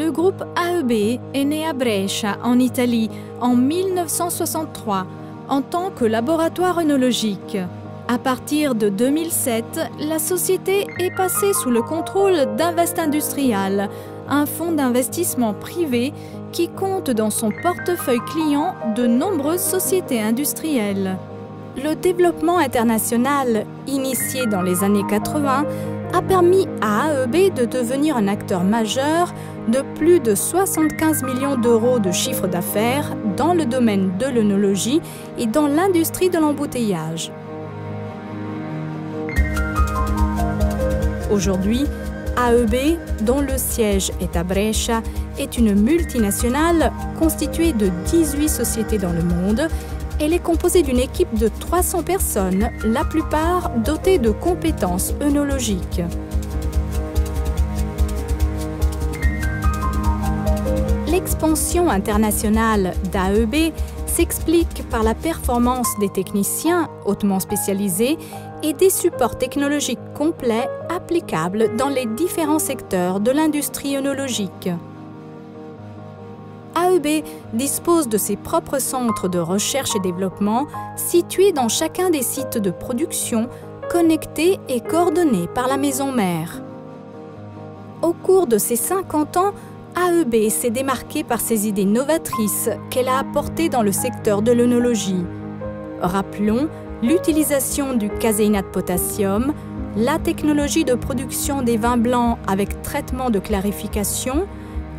Le groupe AEB est né à Brescia, en Italie, en 1963, en tant que laboratoire œnologique. À partir de 2007, la société est passée sous le contrôle d'Invest Industrial, un fonds d'investissement privé qui compte dans son portefeuille client de nombreuses sociétés industrielles. Le développement international, initié dans les années 80, a permis à AEB de devenir un acteur majeur de plus de 75 millions d'euros de chiffre d'affaires dans le domaine de l'œnologie et dans l'industrie de l'embouteillage. Aujourd'hui, AEB, dont le siège est à Brescia, est une multinationale constituée de 18 sociétés dans le monde. Elle est composée d'une équipe de 300 personnes, la plupart dotées de compétences œnologiques. L'expansion internationale d'AEB s'explique par la performance des techniciens hautement spécialisés et des supports technologiques complets applicables dans les différents secteurs de l'industrie œnologique. AEB dispose de ses propres centres de recherche et développement situés dans chacun des sites de production, connectés et coordonnés par la maison mère. Au cours de ses 50 ans, AEB s'est démarquée par ses idées novatrices qu'elle a apportées dans le secteur de l'œnologie. Rappelons l'utilisation du caséinate potassium, la technologie de production des vins blancs avec traitement de clarification,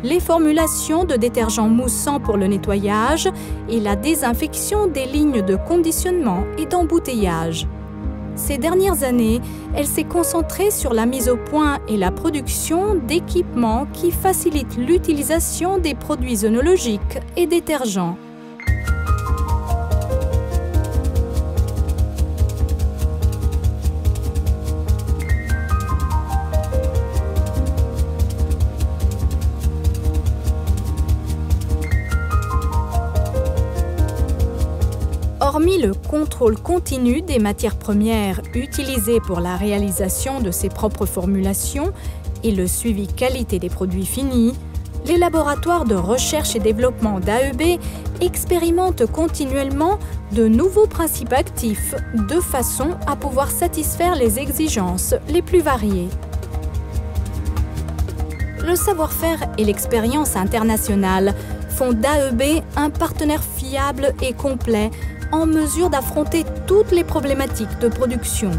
les formulations de détergents moussants pour le nettoyage et la désinfection des lignes de conditionnement et d'embouteillage. Ces dernières années, elle s'est concentrée sur la mise au point et la production d'équipements qui facilitent l'utilisation des produits œnologiques et détergents. Hormis le contrôle continu des matières premières utilisées pour la réalisation de ses propres formulations et le suivi qualité des produits finis, les laboratoires de recherche et développement d'AEB expérimentent continuellement de nouveaux principes actifs de façon à pouvoir satisfaire les exigences les plus variées. Le savoir-faire et l'expérience internationale font d'AEB un partenaire fiable et complet en mesure d'affronter toutes les problématiques de production.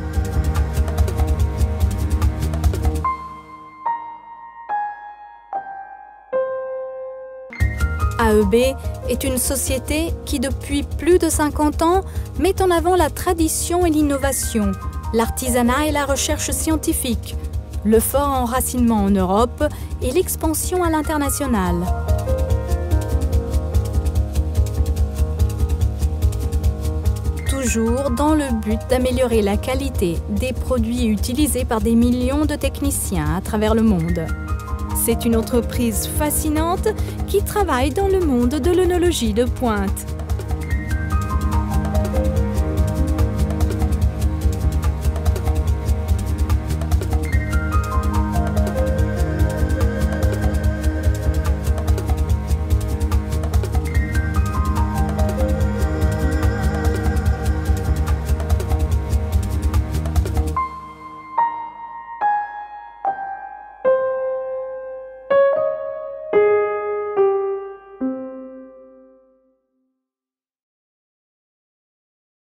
AEB est une société qui, depuis plus de 50 ans, met en avant la tradition et l'innovation, l'artisanat et la recherche scientifique, le fort enracinement en Europe et l'expansion à l'international. Toujours dans le but d'améliorer la qualité des produits utilisés par des millions de techniciens à travers le monde. C'est une entreprise fascinante qui travaille dans le monde de l'œnologie de pointe.